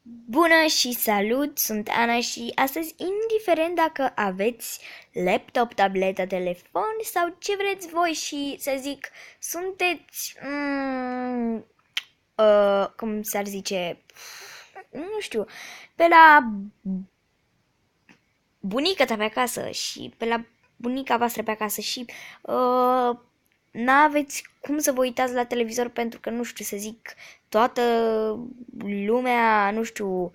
Bună și salut, sunt Ana și astăzi, indiferent dacă aveți laptop, tabletă, telefon sau ce vreți voi și să zic, sunteți, cum s-ar zice, nu știu, pe la bunica ta pe acasă și pe la bunica voastră pe acasă și n-aveți cum să vă uitați la televizor pentru că, nu știu să zic, toată lumea, nu știu,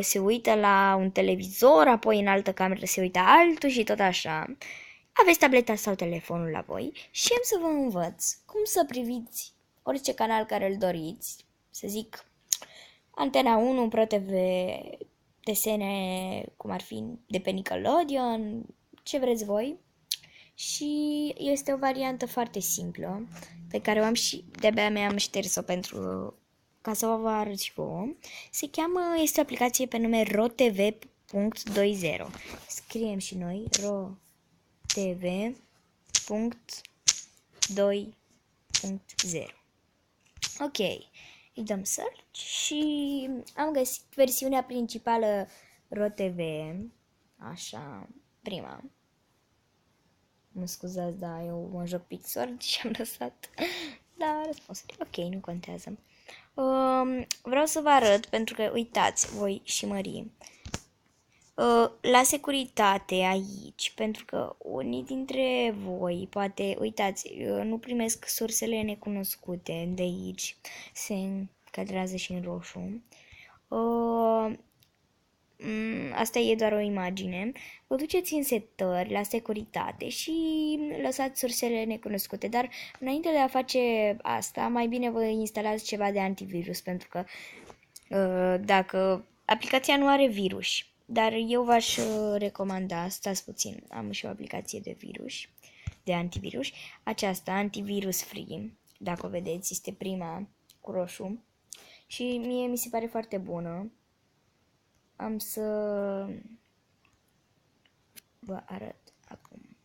se uită la un televizor, apoi în altă cameră se uită altul și tot așa. Aveți tableta sau telefonul la voi și am să vă învăț cum să priviți orice canal care îl doriți, să zic, Antena 1, Pro TV, desene cum ar fi de pe Nickelodeon, ce vreți voi. Și este o variantă foarte simplă pe care o am și de-abia mi-am șters-o pentru ca să vă arăt și vouă. Este o aplicație pe nume rotv.20. Scriem și noi rotv.2.0. Ok, îi dăm search și am găsit versiunea principală ROTV, așa, prima. Mă scuzați, dar eu mă joc Pixord și am lăsat la răspunsuri. Ok, nu contează. Vreau să vă arăt, pentru că uitați, voi și Mării, la securitate aici, pentru că unii dintre voi, poate, uitați, nu primesc sursele necunoscute de aici, se încadrează și în roșu. Asta e doar o imagine. Vă duceți în setări, la securitate și lăsați sursele necunoscute. Dar înainte de a face asta, mai bine vă instalați ceva de antivirus, pentru că dacă aplicația nu are virus, dar eu v-aș recomanda, stați puțin, am și o aplicație de virus, de antivirus, aceasta, Antivirus Free, dacă o vedeți, este prima cu roșu și mie mi se pare foarte bună. Am să vă arăt acum.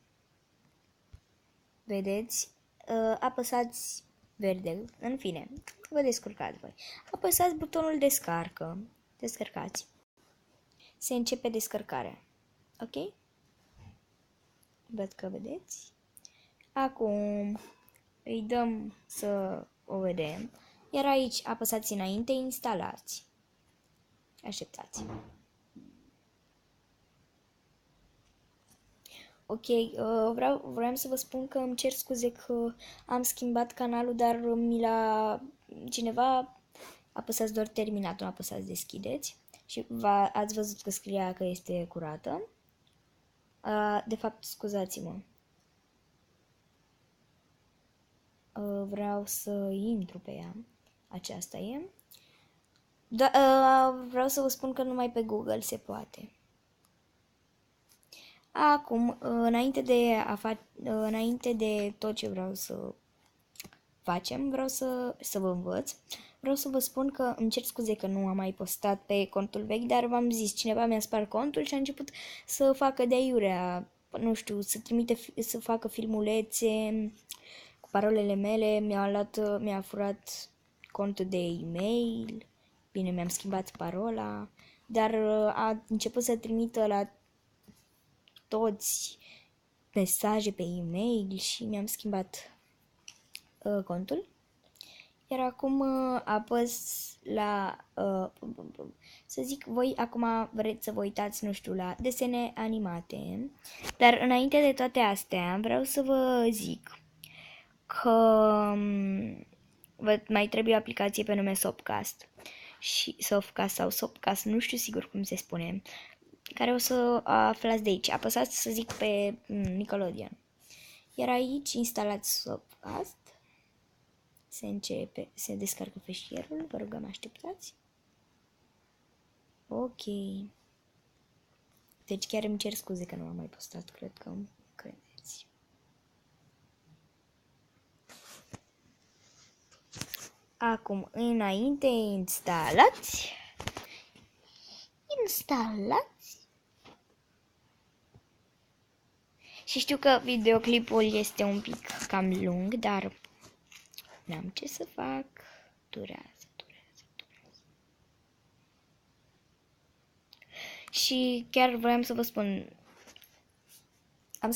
Vedeți? Apăsați verde. În fine, vă descurcați voi. Apăsați butonul descarcă. Descărcați. Se începe descărcarea. Ok? Văd că vedeți. Acum îi dăm să o vedem. Iar aici apăsați înainte, instalați. Așteptați. Ok, vreau să vă spun că îmi cer scuze că am schimbat canalul, dar cineva apăsați doar terminat, nu apăsați deschideți și ați văzut că scria că este curată. De fapt, scuzați-mă. Vreau să intru pe ea. Aceasta e. Vreau să vă spun că numai pe Google se poate. Acum, înainte de tot ce vreau să facem, vreau să vă învăț. Vreau să vă spun că îmi cer scuze că nu am mai postat pe contul vechi, dar v-am zis, cineva mi-a spart contul și a început să facă de aiurea, nu știu, să facă filmulețe cu parolele mele, mi-a furat contul de e-mail, bine, mi-am schimbat parola, dar a început să trimită la toți mesaje pe e-mail și mi-am schimbat contul. Iar acum apăs la, să zic, voi acum vreți să vă uitați, nu știu, la desene animate. Dar înainte de toate astea vreau să vă zic că vă mai trebuie o aplicație pe nume Softcast. Și Softcast sau Softcast, nu știu sigur cum se spune, care o să aflați de aici. Apăsați, să zic, pe Nickelodeon. Iar aici instalați Softcast. Se descarcă fișierul, vă rugăm așteptați. Ok. Deci chiar îmi cer scuze că nu am mai postat, cred că îmi credeți. Acum, înainte instalați. Și știu că videoclipul este un pic cam lung, dar n-am ce să fac. Durează. Și chiar voiam să vă spun, am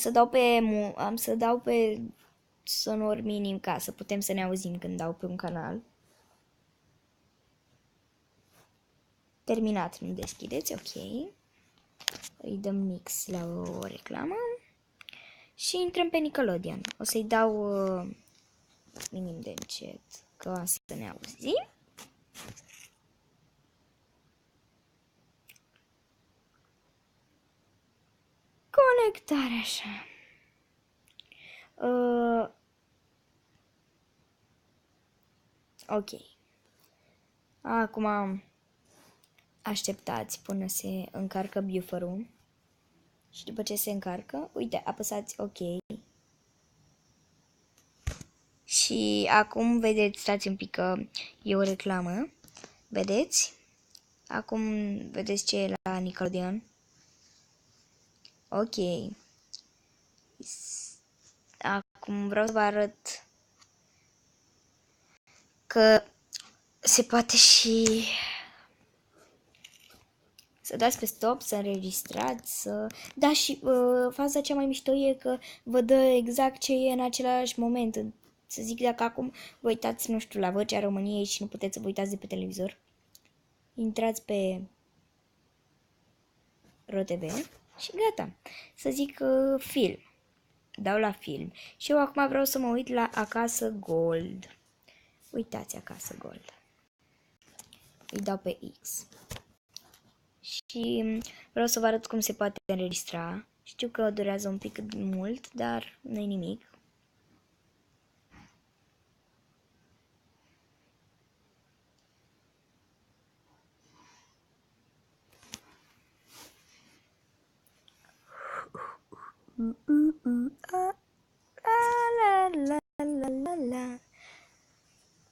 să dau pe sonor minim ca să putem să ne auzim când dau pe un canal. Terminat, nu deschideți, ok. Îi dăm mix la o reclamă și intrăm pe Nickelodeon. O să-i dau minim de încet ca să ne auzim. Conectare așa. Ok. Acum așteptați până se încarcă buffer-ul. Și după ce se încarcă, uite, apăsați OK. Și acum vedeți, stați un pic că e o reclamă. Vedeți? Acum vedeți ce e la Nickelodeon. Ok. Acum vreau să vă arăt că se poate și să dați pe stop, să înregistrați, să... Da, și faza cea mai mișto e că vă dă exact ce e în același moment. Să zic, dacă acum vă uitați, nu știu, la Vocea României și nu puteți să vă uitați de pe televizor, intrați pe RoTV și gata. Să zic film. Dau la film. Și eu acum vreau să mă uit la Acasă Gold. Uitați Acasă Gold. Îi dau pe X. Și vreau să vă arăt cum se poate înregistra. Știu că durează un pic mult, dar nu-i nimic.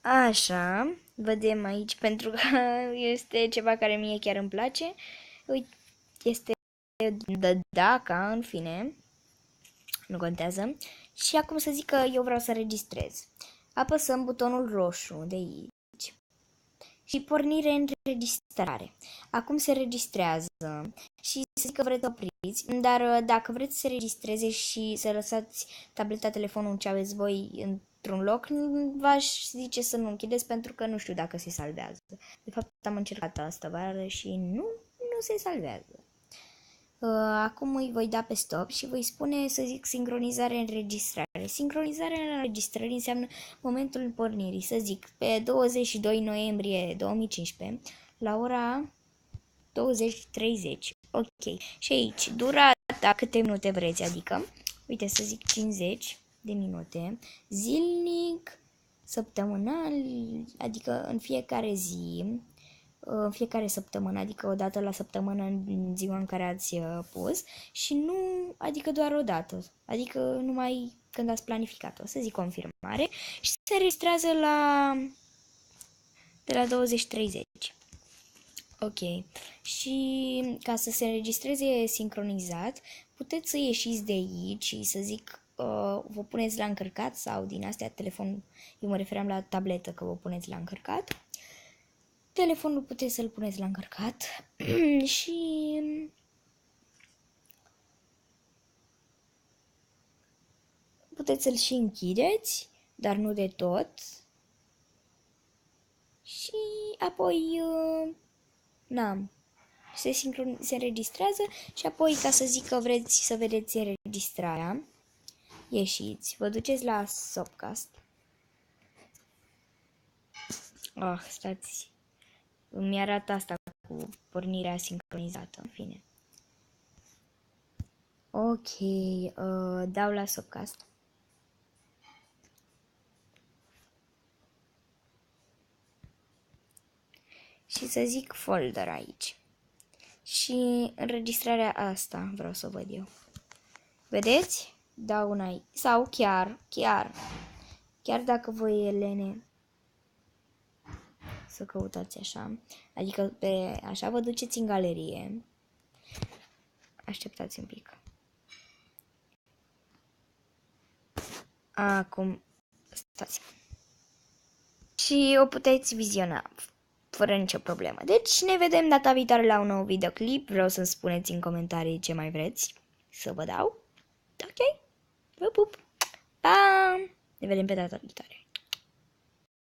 Așa, vedem aici pentru că este ceva care mie chiar îmi place. Uite, este Daca, în fine, nu contează. Și acum să zic că eu vreau să registrez. Apăsăm butonul roșu de aici și pornire înregistrare. Acum se registrează și să zic că vreți să opriți, dar dacă vreți să se registreze și să lăsați tableta, telefonul ce aveți voi într-un loc, v-aș zice să nu închideți pentru că nu știu dacă se salvează. De fapt am încercat asta vară și nu se salvează. Acum îi voi da pe stop și voi spune, să zic, sincronizare înregistrare. Sincronizarea înregistrării înseamnă momentul pornirii, să zic, pe 22 noiembrie 2015, la ora 20:30. Ok. Și aici, durata, câte minute vreți, adică, uite, să zic 50 de minute, zilnic, săptămânal, adică în fiecare zi, în fiecare săptămână, adică o dată la săptămână în ziua în care ați pus și nu, adică doar o dată, adică numai când ați planificat-o, să zic confirmare și se înregistrează de la 20:30. Ok. Și ca să se înregistreze sincronizat, puteți să ieșiți de aici și să zic vă puneți la încărcat sau din astea telefon, eu mă refeream la tabletă că vă puneți la încărcat. Telefonul puteți să-l puneți la încărcat și puteți să-l și închideți, dar nu de tot. Și apoi, se înregistrează și apoi, ca să zic că vreți să vedeți înregistrarea, ieșiți, vă duceți la Softcast. Stați, îmi arată asta cu pornirea sincronizată, în fine. Ok, dau la Softcast. Și să zic folder aici. Și înregistrarea asta vreau să văd eu. Vedeți? Dau una aici. Sau chiar dacă vă e lene să căutați așa. Adică pe așa vă duceți în galerie. Așteptați un pic. Acum stați. Și o puteți viziona. fără nicio problemă. Deci ne vedem data viitoare la un nou videoclip. Vreau să-mi spuneți în comentarii ce mai vreți să vă dau. Ok? Vă pup! Pa! Ne vedem pe data viitoare.